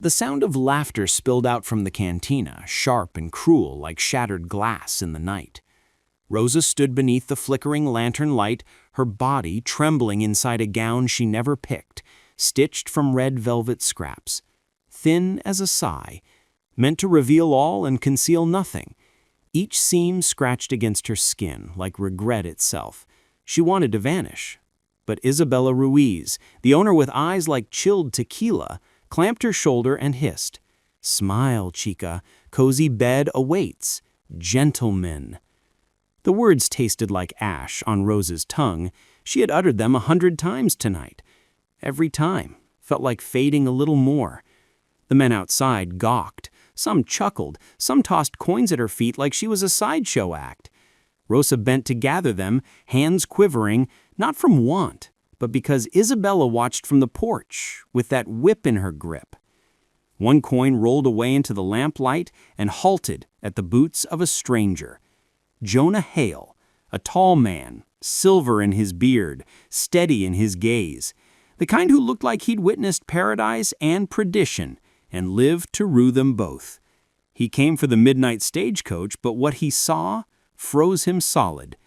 The sound of laughter spilled out from the cantina, sharp and cruel like shattered glass in the night. Rosa stood beneath the flickering lantern light, her body trembling inside a gown she never picked, stitched from red velvet scraps. Thin as a sigh, meant to reveal all and conceal nothing. Each seam scratched against her skin like regret itself. She wanted to vanish. But Isabella Ruiz, the owner with eyes like chilled tequila, clamped her shoulder and hissed, "Smile, chica, cozy bed awaits. Gentlemen." The words tasted like ash on Rosa's tongue. She had uttered them 100 times tonight. Every time felt like fading a little more. The men outside gawked. Some chuckled. Some tossed coins at her feet like she was a sideshow act. Rosa bent to gather them, hands quivering, not from want, but because Isabella watched from the porch with that whip in her grip. One coin rolled away into the lamplight and halted at the boots of a stranger. Jonah Hale, a tall man, silver in his beard, steady in his gaze, the kind who looked like he'd witnessed paradise and perdition and lived to rue them both. He came for the midnight stagecoach, but what he saw froze him solid.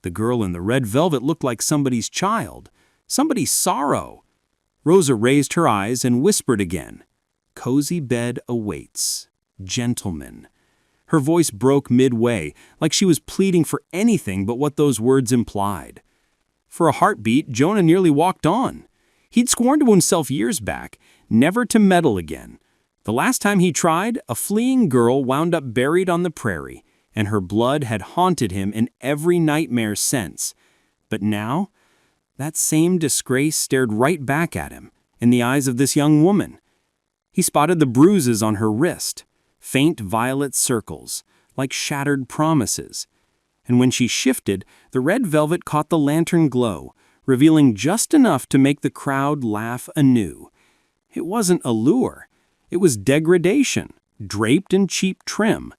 The girl in the red velvet looked like somebody's child, somebody's sorrow. Rosa raised her eyes and whispered again, "Cozy bed awaits. Gentlemen." Her voice broke midway, like she was pleading for anything but what those words implied. For a heartbeat, Jonah nearly walked on. He'd sworn to himself years back, never to meddle again. The last time he tried, a fleeing girl wound up buried on the prairie, and her blood had haunted him in every nightmare since. But now, that same disgrace stared right back at him, in the eyes of this young woman. He spotted the bruises on her wrist, faint violet circles, like shattered promises. And when she shifted, the red velvet caught the lantern glow, revealing just enough to make the crowd laugh anew. It wasn't allure. It was degradation, draped in cheap trim.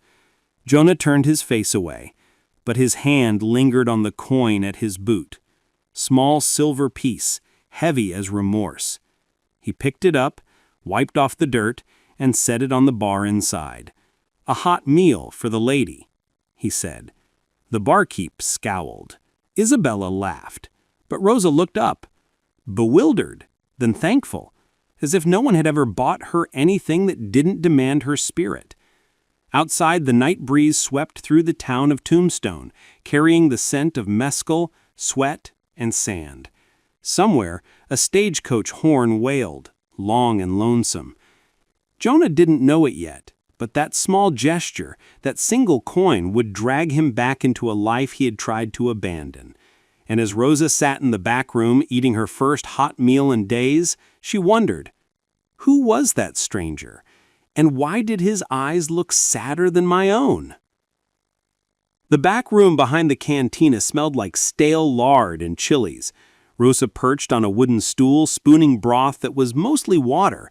Jonah turned his face away, but his hand lingered on the coin at his boot. Small silver piece, heavy as remorse. He picked it up, wiped off the dirt, and set it on the bar inside. "A hot meal for the lady," he said. The barkeep scowled. Isabella laughed, but Rosa looked up, bewildered, then thankful, as if no one had ever bought her anything that didn't demand her spirit. Outside, the night breeze swept through the town of Tombstone, carrying the scent of mescal, sweat, and sand. Somewhere, a stagecoach horn wailed, long and lonesome. Jonah didn't know it yet, but that small gesture, that single coin, would drag him back into a life he had tried to abandon. And as Rosa sat in the back room eating her first hot meal in days, she wondered, who was that stranger? And why did his eyes look sadder than my own? The back room behind the cantina smelled like stale lard and chilies. Rosa perched on a wooden stool, spooning broth that was mostly water,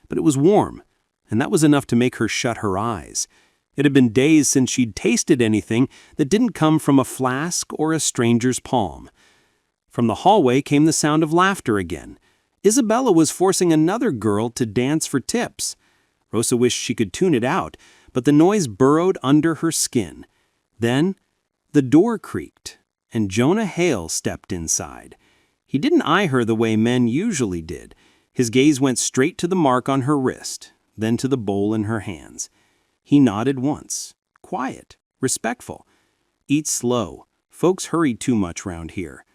but it was warm, and that was enough to make her shut her eyes. It had been days since she'd tasted anything that didn't come from a flask or a stranger's palm. From the hallway came the sound of laughter again. Isabella was forcing another girl to dance for tips. Rosa wished she could tune it out, but the noise burrowed under her skin. Then, the door creaked, and Jonah Hale stepped inside. He didn't eye her the way men usually did. His gaze went straight to the mark on her wrist, then to the bowl in her hands. He nodded once, quiet, respectful. "Eat slow. Folks hurry too much round here."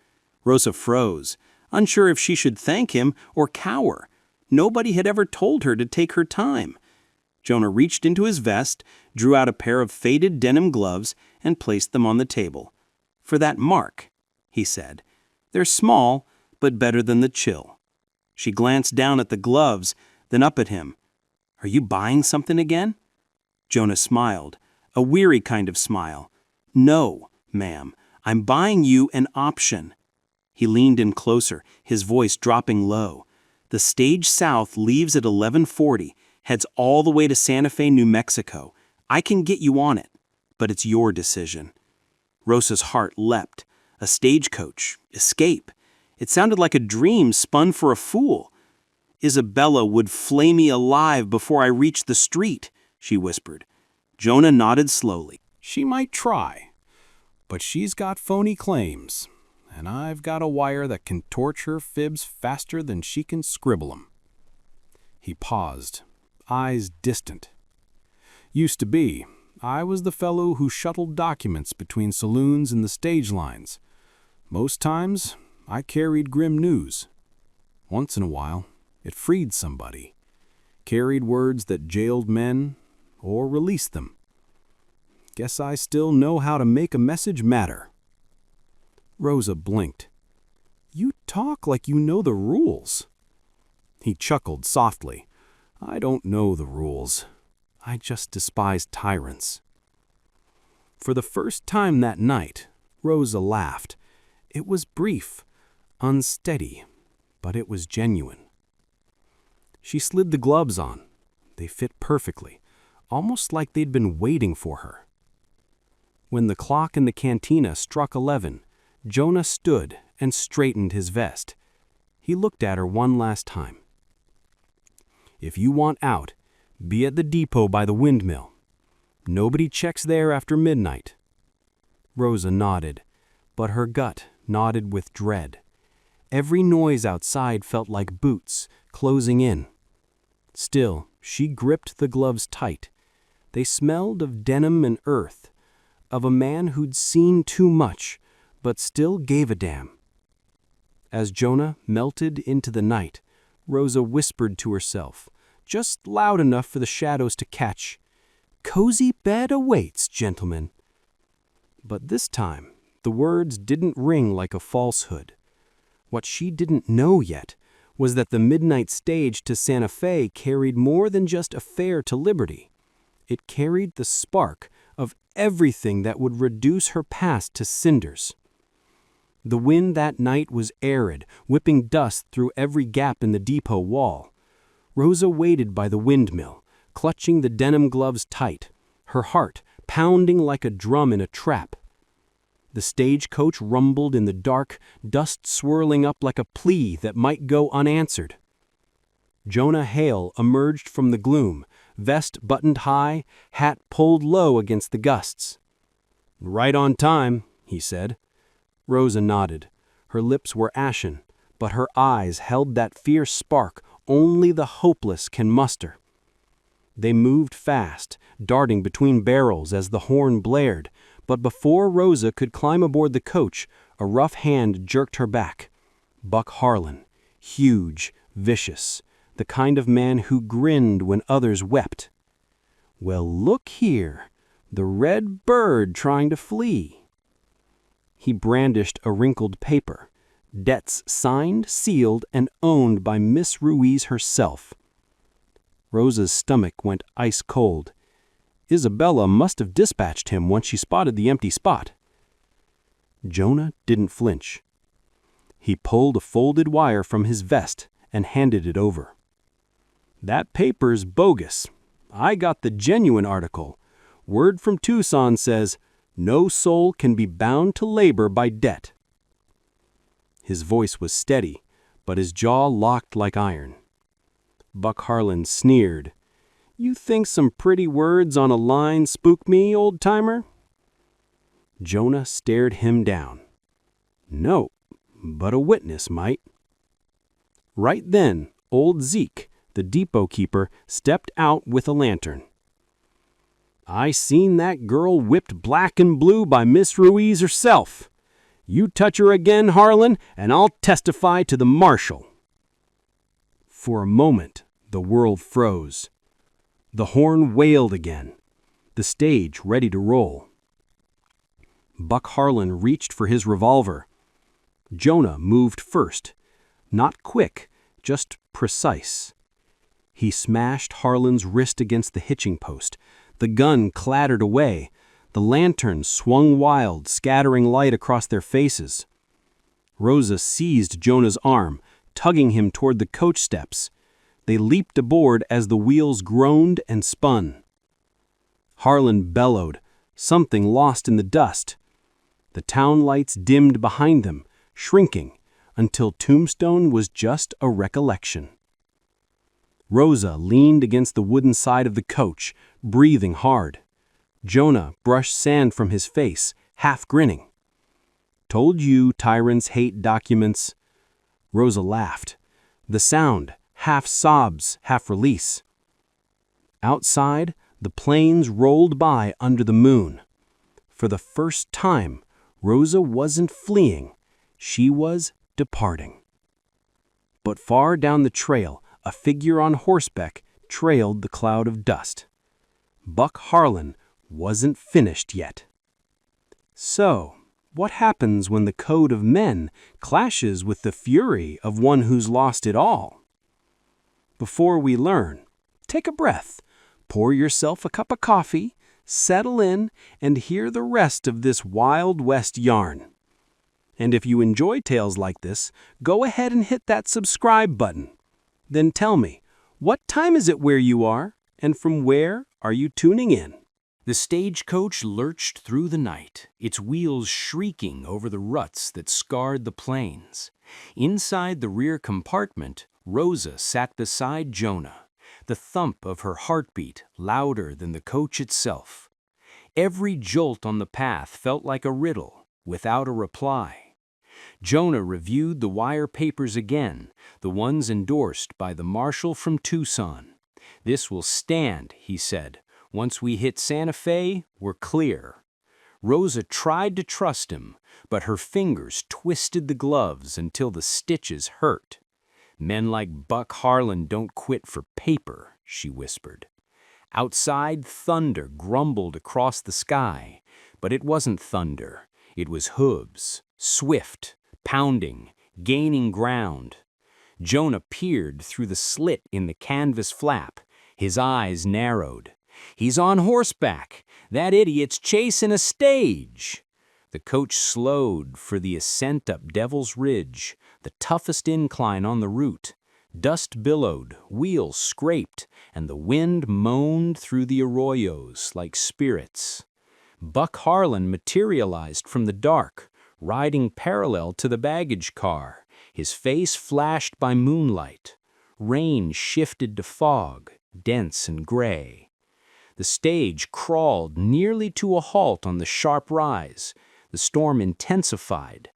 Rosa froze, unsure if she should thank him or cower. Nobody had ever told her to take her time. Jonah reached into his vest, drew out a pair of faded denim gloves, and placed them on the table. "For that mark," he said. "They're small, but better than the chill." She glanced down at the gloves, then up at him. "Are you buying something again?" Jonah smiled, a weary kind of smile. "No, ma'am, I'm buying you an option." He leaned in closer, his voice dropping low. "The stage south leaves at 11:40, heads all the way to Santa Fe, New Mexico. I can get you on it, but it's your decision." Rosa's heart leapt. A stagecoach, escape. It sounded like a dream spun for a fool. Isabella would flay me alive before I reached the street," she whispered. Jonah nodded slowly. "She might try, but she's got phony claims, and I've got a wire that can torch her fibs faster than she can scribble 'em." He paused, eyes distant. "Used to be, I was the fellow who shuttled documents between saloons and the stage lines. Most times, I carried grim news. Once in a while, it freed somebody, carried words that jailed men or released them. Guess I still know how to make a message matter." Rosa blinked. "You talk like you know the rules." He chuckled softly. "I don't know the rules. I just despise tyrants." For the first time that night, Rosa laughed. It was brief, unsteady, but it was genuine. She slid the gloves on. They fit perfectly, almost like they'd been waiting for her. When the clock in the cantina struck 11, Jonah stood and straightened his vest. He looked at her one last time. "If you want out, be at the depot by the windmill. Nobody checks there after midnight." Rosa nodded, but her gut nodded with dread. Every noise outside felt like boots closing in. Still, she gripped the gloves tight. They smelled of denim and earth, of a man who'd seen too much, but still gave a damn. As Jonah melted into the night, Rosa whispered to herself, just loud enough for the shadows to catch, "Cozy bed awaits, gentlemen." But this time, the words didn't ring like a falsehood. What she didn't know yet was that the midnight stage to Santa Fe carried more than just a fare to liberty. It carried the spark of everything that would reduce her past to cinders. The wind that night was arid, whipping dust through every gap in the depot wall. Rosa waited by the windmill, clutching the denim gloves tight, her heart pounding like a drum in a trap. The stagecoach rumbled in the dark, dust swirling up like a plea that might go unanswered. Jonah Hale emerged from the gloom, vest buttoned high, hat pulled low against the gusts. "Right on time," he said. Rosa nodded. Her lips were ashen, but her eyes held that fierce spark only the hopeless can muster. They moved fast, darting between barrels as the horn blared, but before Rosa could climb aboard the coach, a rough hand jerked her back. Buck Harlan, huge, vicious, the kind of man who grinned when others wept. "Well, look here, the red bird trying to flee." He brandished a wrinkled paper, debts signed, sealed, and owned by Miss Ruiz herself. Rosa's stomach went ice cold. Isabella must have dispatched him once she spotted the empty spot. Jonah didn't flinch. He pulled a folded wire from his vest and handed it over. "That paper's bogus. I got the genuine article. Word from Tucson says, 'No soul can be bound to labor by debt.'" His voice was steady, but his jaw locked like iron. Buck Harlan sneered. "You think some pretty words on a line spook me, old-timer?" Jonah stared him down. "No, but a witness might." Right then, old Zeke, the depot keeper, stepped out with a lantern. "I seen that girl whipped black and blue by Miss Ruiz herself. You touch her again, Harlan, and I'll testify to the marshal." For a moment, the world froze. The horn wailed again, the stage ready to roll. Buck Harlan reached for his revolver. Jonah moved first, not quick, just precise. He smashed Harlan's wrist against the hitching post. The gun clattered away. The lantern swung wild, scattering light across their faces. Rosa seized Jonah's arm, tugging him toward the coach steps. They leaped aboard as the wheels groaned and spun. Harlan bellowed, something lost in the dust. The town lights dimmed behind them, shrinking, until Tombstone was just a recollection. Rosa leaned against the wooden side of the coach, breathing hard. Jonah brushed sand from his face, half grinning. "Told you tyrants hate documents." Rosa laughed. The sound, half sobs, half release. Outside, the planes rolled by under the moon. For the first time, Rosa wasn't fleeing. She was departing. But far down the trail, a figure on horseback trailed the cloud of dust. Buck Harlan wasn't finished yet. So, what happens when the code of men clashes with the fury of one who's lost it all? Before we learn, take a breath, pour yourself a cup of coffee, settle in, and hear the rest of this Wild West yarn. And if you enjoy tales like this, go ahead and hit that subscribe button. Then tell me, what time is it where you are, and from where are you tuning in? The stagecoach lurched through the night, its wheels shrieking over the ruts that scarred the plains. Inside the rear compartment, Rosa sat beside Jonah, the thump of her heartbeat louder than the coach itself. Every jolt on the path felt like a riddle, without a reply. Jonah reviewed the wire papers again, the ones endorsed by the marshal from Tucson. "This will stand," he said. "Once we hit Santa Fe, we're clear." Rosa tried to trust him, but her fingers twisted the gloves until the stitches hurt. "Men like Buck Harlan don't quit for paper," she whispered. Outside, thunder grumbled across the sky, but it wasn't thunder. It was hooves, swift, pounding, gaining ground. Jonah peered through the slit in the canvas flap. His eyes narrowed. "He's on horseback. That idiot's chasing a stage." The coach slowed for the ascent up Devil's Ridge, the toughest incline on the route. Dust billowed, wheels scraped, and the wind moaned through the arroyos like spirits. Buck Harlan materialized from the dark, riding parallel to the baggage car, his face flashed by moonlight. Rain shifted to fog, dense and gray. The stage crawled nearly to a halt on the sharp rise. The storm intensified.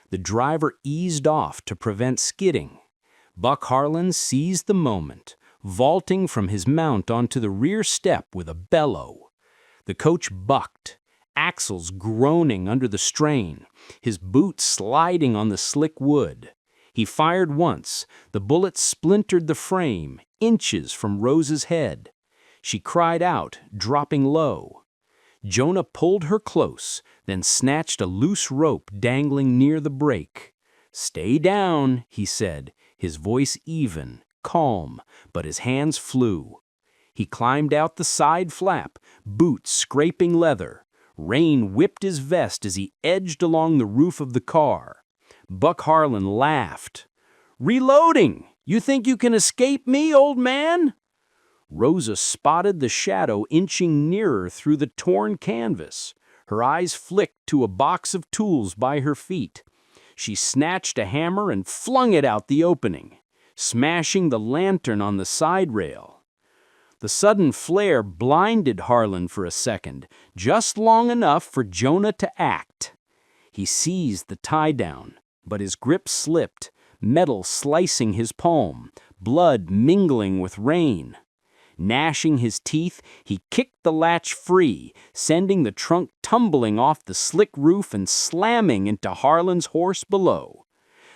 The driver eased off to prevent skidding. Buck Harlan seized the moment, vaulting from his mount onto the rear step with a bellow. The coach bucked, axles groaning under the strain, his boots sliding on the slick wood. He fired once. The bullet splintered the frame, inches from Rosa's head. She cried out, dropping low. Jonah pulled her close, then snatched a loose rope dangling near the brake. "Stay down," he said, his voice even, calm, but his hands flew. He climbed out the side flap, boots scraping leather. Rain whipped his vest as he edged along the roof of the car. Buck Harlan laughed. "Reloading! You think you can escape me, old man?" Rosa spotted the shadow inching nearer through the torn canvas. Her eyes flicked to a box of tools by her feet. She snatched a hammer and flung it out the opening, smashing the lantern on the side rail. The sudden flare blinded Harlan for a second, just long enough for Jonah to act. He seized the tie-down, but his grip slipped, metal slicing his palm, blood mingling with rain. Gnashing his teeth, he kicked the latch free, sending the trunk tumbling off the slick roof and slamming into Harlan's horse below.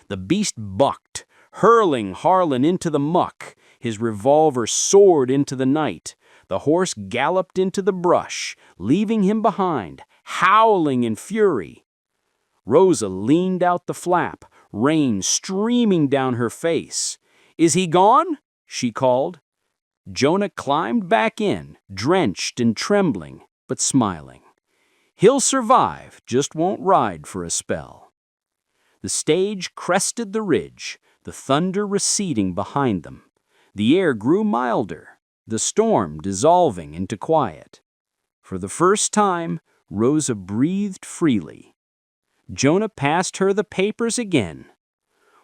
The beast bucked, hurling Harlan into the muck. His revolver soared into the night. The horse galloped into the brush, leaving him behind, howling in fury. Rosa leaned out the flap, rain streaming down her face. "Is he gone?" she called. Jonah climbed back in, drenched and trembling, but smiling. "He'll survive, just won't ride for a spell." The stage crested the ridge, the thunder receding behind them. The air grew milder, the storm dissolving into quiet. For the first time, Rosa breathed freely. Jonah passed her the papers again.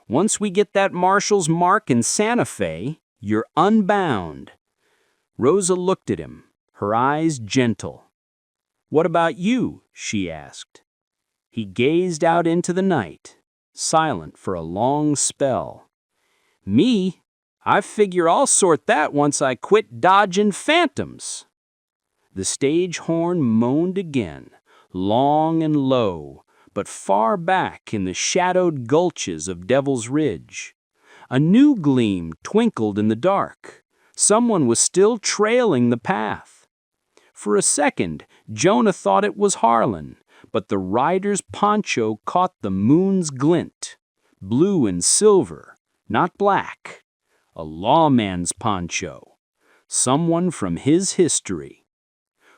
"Once we get that marshal's mark in Santa Fe, You're unbound." Rosa looked at him, her eyes gentle. "What about you?" she asked. He gazed out into the night, silent for a long spell. "Me? I figure I'll sort that once I quit dodging phantoms." The stage horn moaned again, long and low, but far back in the shadowed gulches of Devil's Ridge. A new gleam twinkled in the dark. Someone was still trailing the path. For a second, Jonah thought it was Harlan, but the rider's poncho caught the moon's glint. Blue and silver, not black. A lawman's poncho. Someone from his history.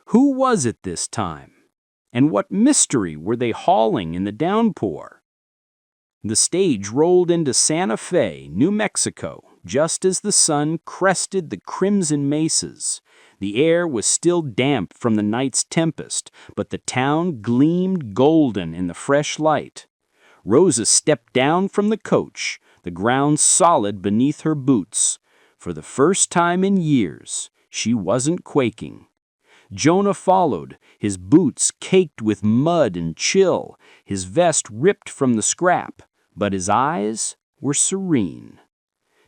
Who was it this time? And what mystery were they hauling in the downpour? The stage rolled into Santa Fe, New Mexico, just as the sun crested the crimson mesas. The air was still damp from the night's tempest, but the town gleamed golden in the fresh light. Rosa stepped down from the coach, the ground solid beneath her boots. For the first time in years, she wasn't quaking. Jonah followed, his boots caked with mud and chill, his vest ripped from the scrap, but his eyes were serene.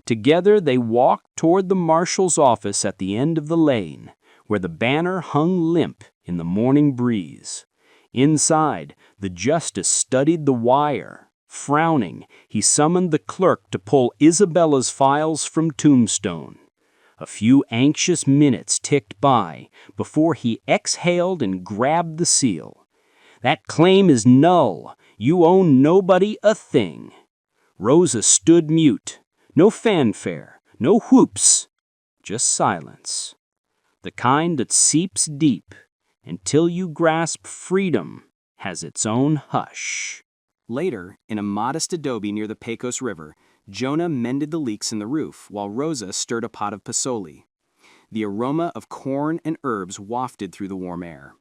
Together they walked toward the marshal's office at the end of the lane, where the banner hung limp in the morning breeze. Inside, the justice studied the wire. Frowning, he summoned the clerk to pull Isabella's files from Tombstone. A few anxious minutes ticked by before he exhaled and grabbed the seal. "That claim is null. You owe nobody a thing." Rosa stood mute. No fanfare, no whoops, just silence. The kind that seeps deep until you grasp freedom has its own hush. Later, in a modest adobe near the Pecos River, Jonah mended the leaks in the roof while Rosa stirred a pot of pozole. The aroma of corn and herbs wafted through the warm air.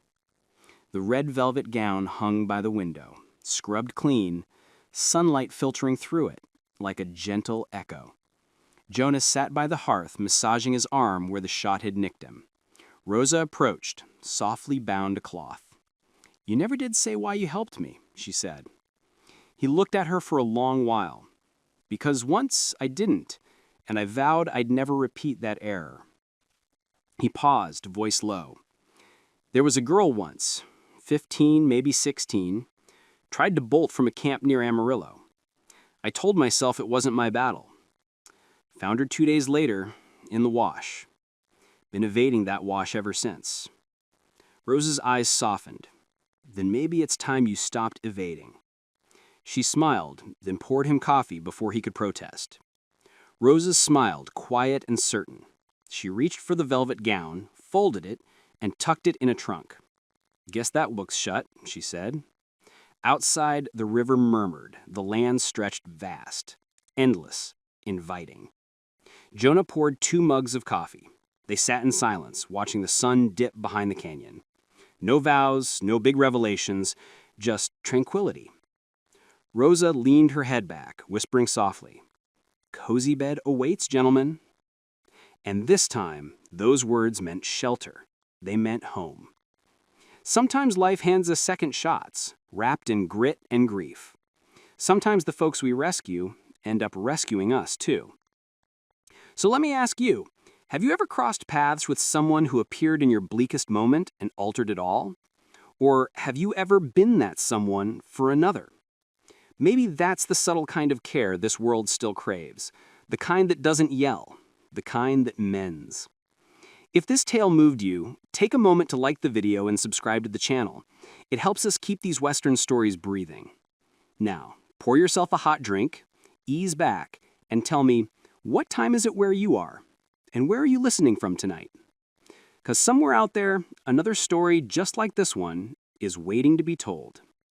The red velvet gown hung by the window, scrubbed clean, sunlight filtering through it like a gentle echo. Jonah sat by the hearth, massaging his arm where the shot had nicked him. Rosa approached, softly bound a cloth. "You never did say why you helped me," she said. He looked at her for a long while. "Because once I didn't, and I vowed I'd never repeat that error." He paused, voice low. "There was a girl once, 15, maybe 16, tried to bolt from a camp near Amarillo. I told myself it wasn't my battle. Found her 2 days later, in the wash. Been evading that wash ever since." Rose's eyes softened. "Then maybe it's time you stopped evading." She smiled, then poured him coffee before he could protest. Rosa smiled, quiet and certain. She reached for the velvet gown, folded it, and tucked it in a trunk. "Guess that book's shut," she said. Outside, the river murmured. The land stretched vast, endless, inviting. Jonah poured 2 mugs of coffee. They sat in silence, watching the sun dip behind the canyon. No vows, no big revelations, just tranquility. Rosa leaned her head back, whispering softly, "Cozy bed awaits, gentlemen." And this time, those words meant shelter. They meant home. Sometimes life hands us second shots, wrapped in grit and grief. Sometimes the folks we rescue end up rescuing us, too. So let me ask you, have you ever crossed paths with someone who appeared in your bleakest moment and altered it all? Or have you ever been that someone for another? Maybe that's the subtle kind of care this world still craves, the kind that doesn't yell, the kind that mends. If this tale moved you, take a moment to like the video and subscribe to the channel. It helps us keep these Western stories breathing. Now, pour yourself a hot drink, ease back, and tell me, what time is it where you are? And where are you listening from tonight? Because somewhere out there, another story just like this one is waiting to be told.